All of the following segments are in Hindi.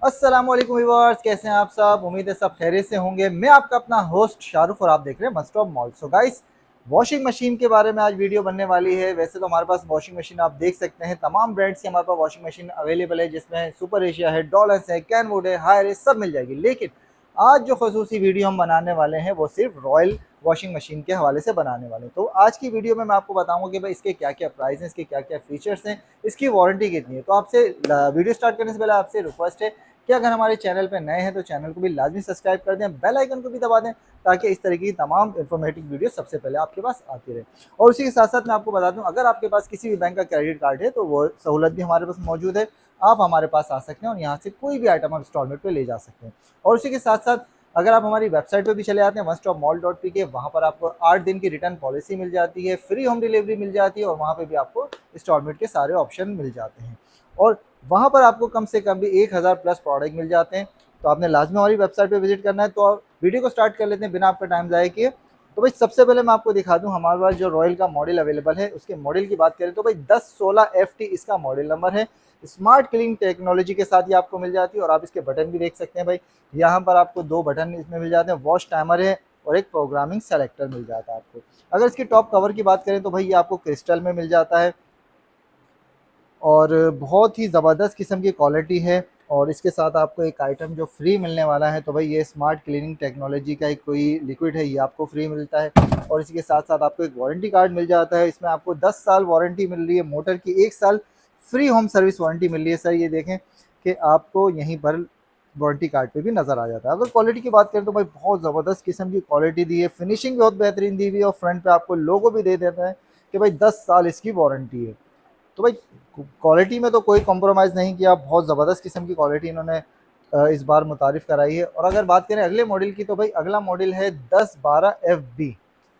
अस्सलाम वालेकुम व्यूअर्स, कैसे हैं आप सब। उम्मीद है सब खैरियत से होंगे। मैं आपका अपना होस्ट शाहरुख और आप देख रहे हैं must of mall. So guys, washing machine के बारे में आज वीडियो बनने वाली है। वैसे तो हमारे पास वॉशिंग मशीन आप देख सकते हैं, तमाम ब्रांड्स की हमारे पास वॉशिंग मशीन अवेलेबल है, जिसमें सुपर एशिया है, डॉलर्स है, कैनवुड है, हायर है, सब मिल जाएगी। लेकिन आज जो खसूसी वीडियो हम बनाने वाले हैं वो सिर्फ रॉयल वॉशिंग मशीन के हवाले से बनाने वाले हैं। तो आज की वीडियो में मैं आपको बताऊंगा कि भाई इसके क्या क्या प्राइस हैं, इसके क्या क्या फीचर्स हैं, इसकी वारंटी कितनी है। तो आपसे वीडियो स्टार्ट करने से पहले आपसे रिक्वेस्ट है कि अगर हमारे चैनल पर नए हैं तो चैनल को भी लाजमी सब्सक्राइब कर दें, बेल आइकन को भी दबा दें, ताकि इस तरह की तमाम इंफॉर्मेटिव वीडियो सबसे पहले आपके पास आती रहे। और उसी के साथ साथ मैं आपको बता दूं, अगर आपके पास किसी भी बैंक का क्रेडिट कार्ड है तो वो सहूलत भी हमारे पास मौजूद है। आप हमारे पास आ सकते हैं और यहाँ से कोई भी आइटम आप इंस्टॉलमेंट पे ले जा सकते हैं। और उसी के साथ साथ अगर आप हमारी वेबसाइट पे भी चले आते हैं onestopmall.pk, वहाँ पर आपको 8 दिन की रिटर्न पॉलिसी मिल जाती है, फ्री होम डिलीवरी मिल जाती है और वहाँ पे भी आपको इंस्टॉलमेंट के सारे ऑप्शन मिल जाते हैं। और वहाँ पर आपको कम से कम भी 1000 प्लस प्रोडक्ट मिल जाते हैं। तो आपने लाजमी हमारी वेबसाइट पे विजिट करना है। तो आप वीडियो को स्टार्ट कर लेते हैं बिना आपका टाइम ज़ाया किए। तो भाई सबसे पहले मैं आपको दिखा दूं, हमारे पास जो रॉयल का मॉडल अवेलेबल है उसके मॉडल की बात करें तो भाई 1016 FT इसका मॉडल नंबर है। स्मार्ट क्लीनिंग टेक्नोलॉजी के साथ ये आपको मिल जाती है और आप इसके बटन भी देख सकते हैं। भाई यहाँ पर आपको 2 बटन इसमें मिल जाते हैं, वॉश टाइमर है और एक प्रोग्रामिंग सेलेक्टर मिल जाता है आपको। अगर इसकी टॉप कवर की बात करें तो भाई ये आपको क्रिस्टल में मिल जाता है और बहुत ही ज़बरदस्त किस्म की क्वालिटी है। और इसके साथ आपको एक आइटम जो फ्री मिलने वाला है, तो भाई ये स्मार्ट क्लीनिंग टेक्नोलॉजी का एक कोई लिक्विड है, ये आपको फ्री मिलता है। और इसके साथ साथ आपको एक वारंटी कार्ड मिल जाता है। इसमें आपको 10 साल वारंटी मिल रही है, मोटर की 1 साल फ्री होम सर्विस वारंटी मिल रही है। सर ये देखें कि आपको यहीं पर वारंटी कार्ड पे भी नज़र आ जाता है। अगर क्वालिटी की बात करें तो भाई बहुत ज़बरदस्त किस्म की क्वालिटी दी है, फिनिशिंग बहुत बेहतरीन दी हुई है और फ्रंट पे आपको लोगो भी दे देता है कि भाई 10 साल इसकी वारंटी है। तो भाई क्वालिटी में तो कोई कॉम्प्रोमाइज़ नहीं किया, बहुत ज़बरदस्त किस्म की क्वालिटी इन्होंने इस बार मुतारिफ़ कराई है। और अगर बात करें अगले मॉडल की तो भाई अगला मॉडल है 1012 FB।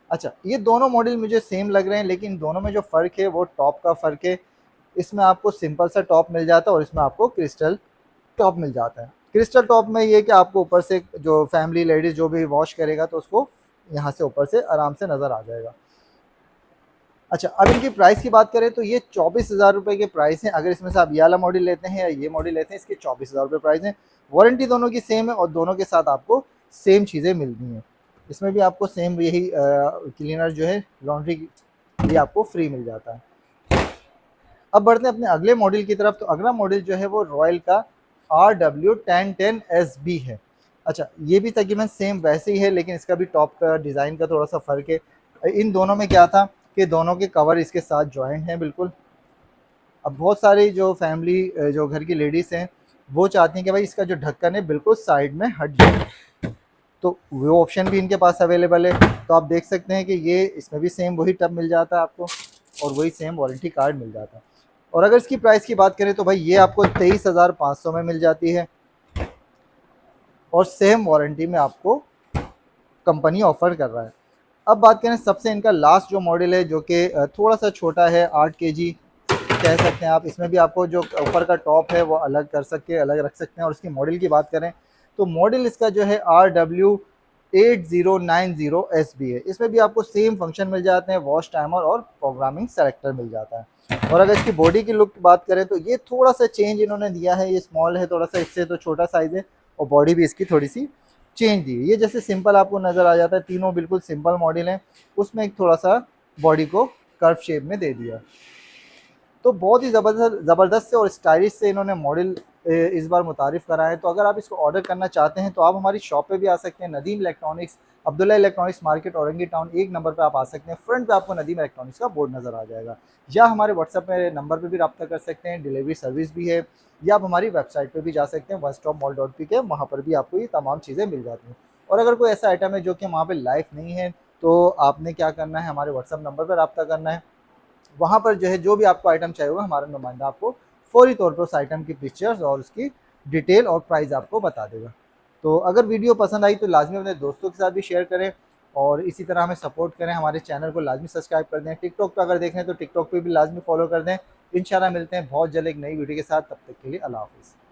अच्छा, ये दोनों मॉडल मुझे सेम लग रहे हैं, लेकिन दोनों में जो फ़र्क है वो टॉप का फ़र्क है। इसमें आपको सिंपल सा टॉप मिल जाता है और इसमें आपको क्रिस्टल टॉप मिल जाता है। क्रिस्टल टॉप में ये कि आपको ऊपर से जो फैमिली लेडीज़ जो भी वॉश करेगा तो उसको यहाँ से ऊपर से आराम से नज़र आ जाएगा। अच्छा, अब इनकी प्राइस की बात करें तो ये 24,000 रुपये के प्राइस हैं। अगर इसमें से आप ये वाला मॉडल लेते हैं या ये मॉडल लेते हैं, इसके 24,000 रुपये प्राइस हैं। वारंटी दोनों की सेम है और दोनों के साथ आपको सेम चीज़ें मिलती हैं। इसमें भी आपको सेम यही क्लीनर जो है लॉन्ड्री ये आपको फ्री मिल जाता है। अब बढ़ते हैं अपने अगले मॉडल की तरफ। तो अगला मॉडल जो है वो रॉयल का RW1010SB है। अच्छा, ये भी तकरीबन सेम वैसे ही है, लेकिन इसका भी टॉप का डिज़ाइन का थोड़ा सा फ़र्क है। इन दोनों में क्या था कि दोनों के कवर इसके साथ जॉइंट हैं बिल्कुल। अब बहुत सारी जो फैमिली जो घर की लेडीज़ हैं वो चाहती हैं कि भाई इसका जो ढक्कन है बिल्कुल साइड में हट जाए, तो वो ऑप्शन भी इनके पास अवेलेबल है। तो आप देख सकते हैं कि ये इसमें भी सेम वही टब मिल जाता है आपको और वही सेम वारंटी कार्ड मिल जाता है। और अगर इसकी प्राइस की बात करें तो भाई ये आपको 23,500 में मिल जाती है और सेम वारंटी में आपको कंपनी ऑफर कर रहा है। अब बात करें सबसे इनका लास्ट जो मॉडल है, जो कि थोड़ा सा छोटा है, 8 kg कह सकते हैं आप। इसमें भी आपको जो ऊपर का टॉप है वो अलग कर सकते हैं, अलग रख सकते हैं। और इसकी मॉडल की बात करें तो मॉडल इसका जो है RW8090SB है। इसमें भी आपको सेम फंक्शन मिल जाते हैं, वॉश टाइमर और प्रोग्रामिंग सेलेक्टर मिल जाता है। और अगर इसकी बॉडी की लुक की बात करें तो ये थोड़ा सा चेंज इन्होंने दिया है, ये स्मॉल है थोड़ा सा, इससे तो छोटा साइज़ है और बॉडी भी इसकी थोड़ी सी चेंज दी है। ये जैसे सिंपल आपको नज़र आ जाता है, तीनों बिल्कुल सिंपल मॉडल हैं, उसमें एक थोड़ा सा बॉडी को कर्व शेप में दे दिया। तो बहुत ही ज़बरदस्त से और स्टाइलिश से इन्होंने मॉडल इस बार मुतारिफ़ करा है। तो अगर आप इसको ऑर्डर करना चाहते हैं तो आप हमारी शॉप पे भी आ सकते हैं, Nadeem electronics, Abdullah electronics market, Orangi town, 1 number पे आप आ सकते हैं। फ्रंट पे आपको नदीम इलेक्ट्रॉनिक्स का बोर्ड नज़र आ जाएगा, या हमारे व्हाट्सएप में नंबर पे भी रब्ता कर सकते हैं, डिलीवरी सर्विस भी है। या आप हमारी वेबसाइट पे भी जा सकते हैं onestopmall.pk, वहाँ पर भी आपको ये तमाम चीज़ें मिल जाती हैं। और अगर कोई ऐसा आइटम है जो कि वहाँ पर लाइव नहीं है तो आपने क्या करना है, हमारे व्हाट्सएप नंबर पर रब्ता करना है। वहाँ पर जो है जो भी आपको आइटम चाहिए होगा, हमारा नुमाइंदा आपको फौरी तौर पर उस आइटम की पिक्चर्स और उसकी डिटेल और प्राइस आपको बता देगा। तो अगर वीडियो पसंद आई तो लाजमी अपने दोस्तों के साथ भी शेयर करें और इसी तरह हमें सपोर्ट करें। हमारे चैनल को लाजमी सब्सक्राइब कर दें। टिकटॉक पर अगर देख रहे हैं तो टिकटॉक पे भी लाजमी फॉलो कर दें। इंशाल्लाह मिलते हैं बहुत जल्द एक नई वीडियो के साथ, तब तक के लिए अल्लाह हाफ़िज़।